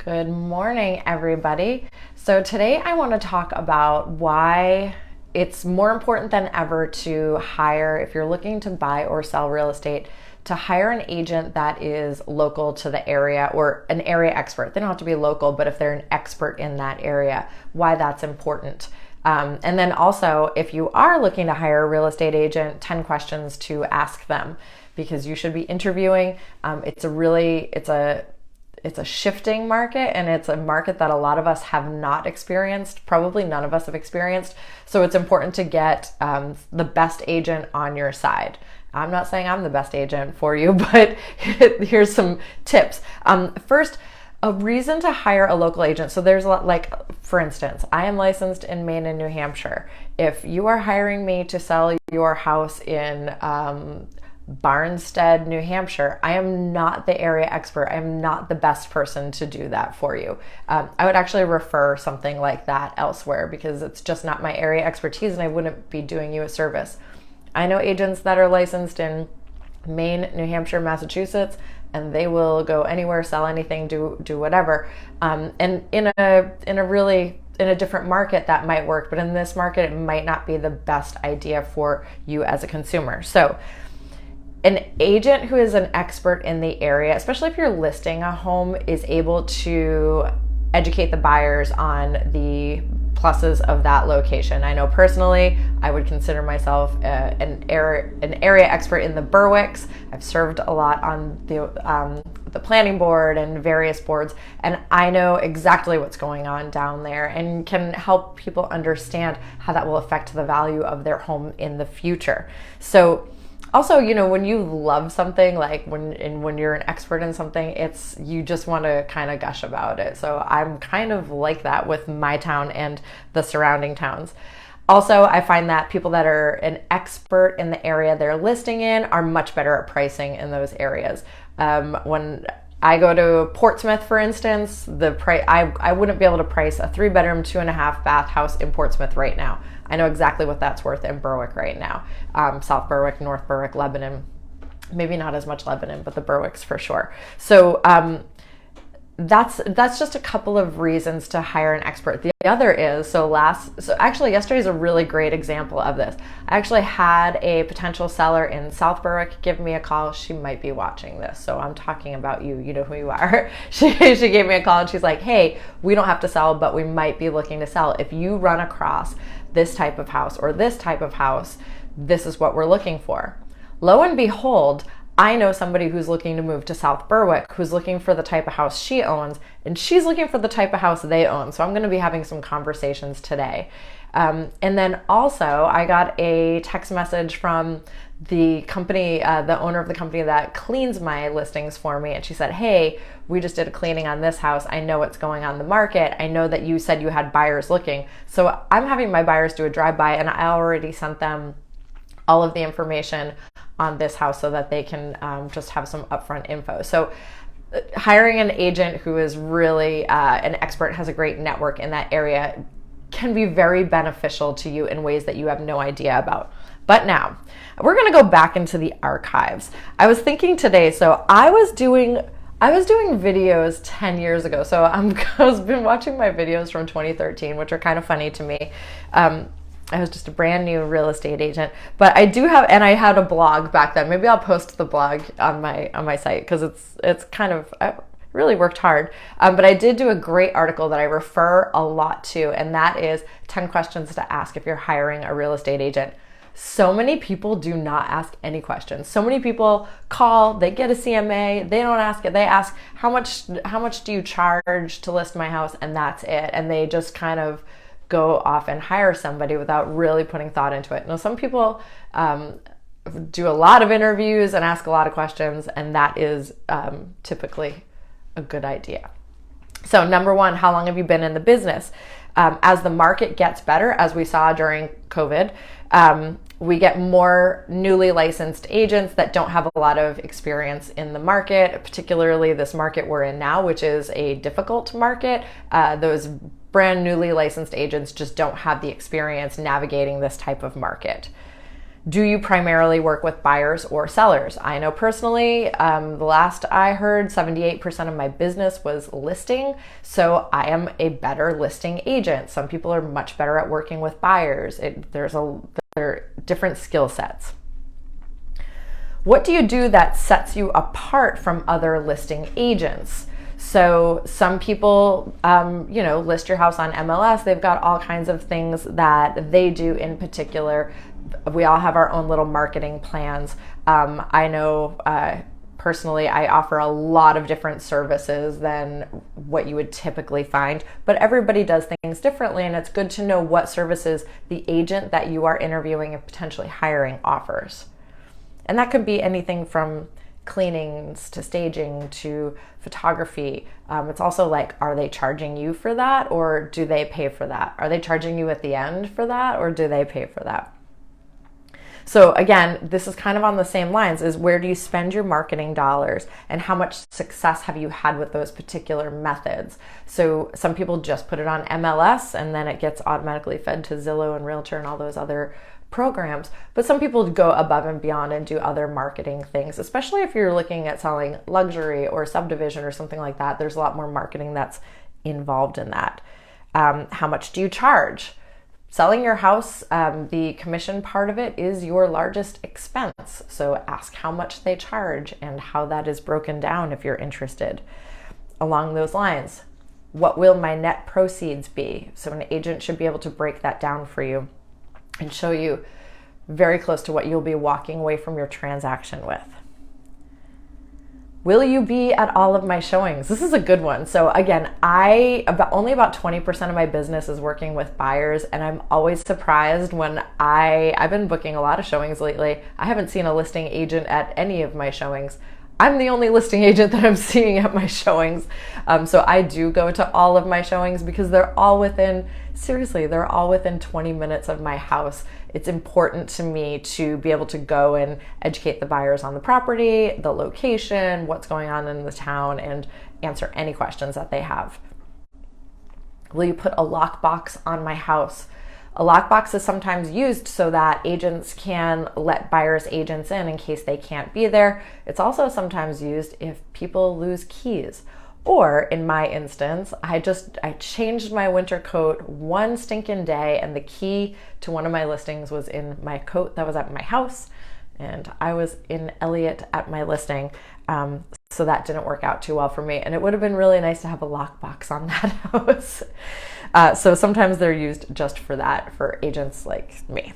Good morning, everybody. So today I want to talk about why it's more important than ever to hire, if you're looking to buy or sell real estate, to hire an agent that is local to the area or an area expert. They don't have to be local, but if they're an expert in that area, why that's important. And then also, if you are looking to hire a real estate agent, 10 questions to ask them, because you should be interviewing. It's a shifting market, and it's a market that a lot of us have not experienced. Probably none of us have experienced. So it's important to get the best agent on your side. I'm not saying I'm the best agent for you, but here's some tips. First, a reason to hire a local agent. So there's a lot, like, for instance, I am licensed in Maine and New Hampshire. If you are hiring me to sell your house in Barnstead, New Hampshire, I am not the area expert. I am not the best person to do that for you. I would actually refer something like that elsewhere, because it's just not my area expertise and I wouldn't be doing you a service. I know agents that are licensed in Maine, New Hampshire, Massachusetts, and they will go anywhere, sell anything, do whatever. And in a different market that might work, but in this market it might not be the best idea for you as a consumer. So an agent who is an expert in the area, especially if you're listing a home, is able to educate the buyers on the pluses of that location. I know personally, I would consider myself an area expert in the Berwicks. I've served a lot on the planning board and various boards, and I know exactly what's going on down there and can help people understand how that will affect the value of their home in the future. So also, when you love something, like when you're an expert in something, you just want to kind of gush about it. So I'm kind of like that with my town and the surrounding towns. Also, I find that people that are an expert in the area they're listing in are much better at pricing in those areas. When I go to Portsmouth, for instance, I wouldn't be able to price a 3-bedroom, 2.5-bath house in Portsmouth right now. I know exactly what that's worth in Berwick right now. South Berwick, North Berwick, Lebanon, maybe not as much Lebanon, but the Berwicks for sure. So that's just a couple of reasons to hire an expert. The other is, actually yesterday is a really great example of this. I actually had a potential seller in South Berwick give me a call. She might be watching this, so I'm talking about you. You know who you are. She gave me a call and she's like, hey, we don't have to sell, but we might be looking to sell. If you run across this type of house or this type of house, this is what we're looking for. Lo and behold, I know somebody who's looking to move to South Berwick, who's looking for the type of house she owns, and she's looking for the type of house they own. So I'm going to be having some conversations today. And then also, I got a text message from the company, the owner of the company that cleans my listings for me. And she said, hey, we just did a cleaning on this house. I know what's going on in the market. I know that you said you had buyers looking. So I'm having my buyers do a drive-by, and I already sent them all of the information on this house so that they can just have some upfront info. So hiring an agent who is really an expert, has a great network in that area, can be very beneficial to you in ways that you have no idea about. But now we're going to go back into the archives. I was thinking today, so I was doing videos 10 years ago. So I've been watching my videos from 2013, which are kind of funny to me. I was just a brand new real estate agent, but I had a blog back then. Maybe I'll post the blog on my site, because it's kind of, I really worked hard. But I did do a great article that I refer a lot to, and that is 10 questions to ask if you're hiring a real estate agent. So many people do not ask any questions. So many people call, they get a CMA, they don't ask it. They ask, how much do you charge to list my house? And that's it. And they just kind of go off and hire somebody without really putting thought into it. Now, some people do a lot of interviews and ask a lot of questions, and that is typically a good idea. So number one, how long have you been in the business? As the market gets better, as we saw during COVID, we get more newly licensed agents that don't have a lot of experience in the market, particularly this market we're in now, which is a difficult market. Those brand newly licensed agents just don't have the experience navigating this type of market. Do you primarily work with buyers or sellers? I know personally, the last I heard, 78% of my business was listing. So I am a better listing agent. Some people are much better at working with buyers. There are different skill sets. What do you do that sets you apart from other listing agents? So some people, list your house on MLS. They've got all kinds of things that they do in particular. We all have our own little marketing plans. I know personally, I offer a lot of different services than what you would typically find, but everybody does things differently, and it's good to know what services the agent that you are interviewing and potentially hiring offers. And that could be anything from cleanings to staging to photography. It's also like, are they charging you for that, or do they pay for that? Are they charging you at the end for that, or do they pay for that? So again, this is kind of on the same lines, is where do you spend your marketing dollars and how much success have you had with those particular methods? So some people just put it on MLS and then it gets automatically fed to Zillow and Realtor and all those other programs. But some people go above and beyond and do other marketing things, especially if you're looking at selling luxury or subdivision or something like that. There's a lot more marketing that's involved in that. How much do you charge? Selling your house, the commission part of it is your largest expense. So ask how much they charge and how that is broken down if you're interested. Along those lines, what will my net proceeds be? So an agent should be able to break that down for you and show you very close to what you'll be walking away from your transaction with. Will you be at all of my showings? This is a good one. So again, only about 20% of my business is working with buyers, and I'm always surprised when I've been booking a lot of showings lately. I haven't seen a listing agent at any of my showings. I'm the only listing agent that I'm seeing at my showings. So I do go to all of my showings because they're all within 20 minutes of my house. It's important to me to be able to go and educate the buyers on the property, the location, what's going on in the town, and answer any questions that they have. Will you put a lockbox on my house? A lockbox is sometimes used so that agents can let buyers' agents in case they can't be there. It's also sometimes used if people lose keys. Or in my instance, I changed my winter coat one stinking day, and the key to one of my listings was in my coat that was at my house, and I was in Elliott at my listing. So that didn't work out too well for me, and it would have been really nice to have a lockbox on that house. So sometimes they're used just for that, for agents like me.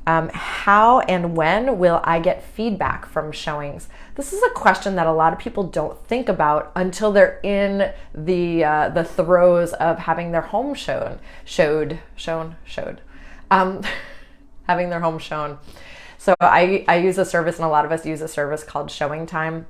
How and when will I get feedback from showings? This is a question that a lot of people don't think about until they're in the throes of having their home having their home shown. So I use a service, and a lot of us use a service called Showing Time.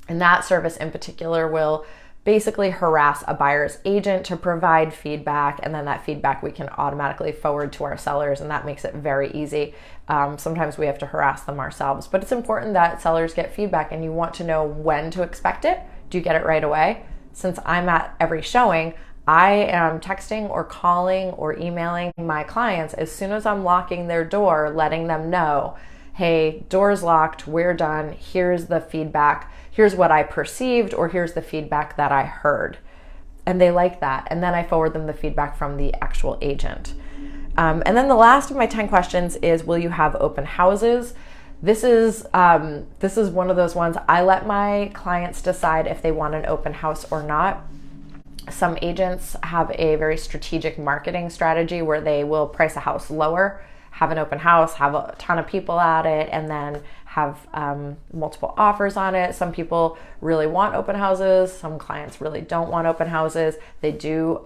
And that service in particular will basically harass a buyer's agent to provide feedback, and then that feedback we can automatically forward to our sellers, and that makes it very easy. Sometimes we have to harass them ourselves, but it's important that sellers get feedback, and you want to know when to expect it. Do you get it right away? Since I'm at every showing, I am texting or calling or emailing my clients as soon as I'm locking their door, letting them know, hey, door's locked, we're done, here's the feedback, here's what I perceived, or here's the feedback that I heard. And they like that. And then I forward them the feedback from the actual agent. And then the last of my 10 questions is, will you have open houses? This is one of those ones I let my clients decide if they want an open house or not. Some agents have a very strategic marketing strategy where they will price a house lower, have an open house, have a ton of people at it, and then have multiple offers on it. Some people really want open houses. Some clients really don't want open houses. They do,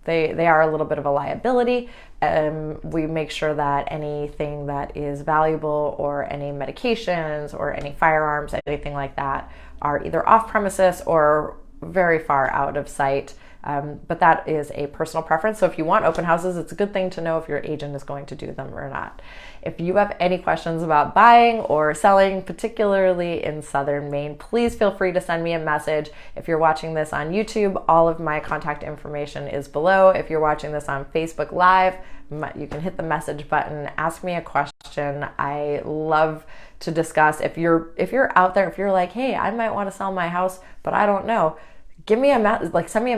they are a little bit of a liability. We make sure that anything that is valuable, or any medications or any firearms, anything like that, are either off premises or very far out of sight. But that is a personal preference. So if you want open houses, it's a good thing to know if your agent is going to do them or not. If you have any questions about buying or selling, particularly in Southern Maine, please feel free to send me a message. If you're watching this on YouTube, all of my contact information is below. If you're watching this on Facebook Live, you can hit the message button, ask me a question. I love to discuss. If you're out there, if you're like, hey, I might want to sell my house, but I don't know, send me a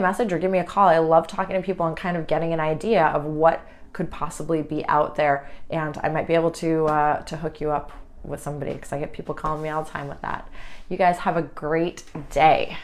message or give me a call. I love talking to people and kind of getting an idea of what could possibly be out there, and I might be able to hook you up with somebody, because I get people calling me all the time with that. You guys have a great day.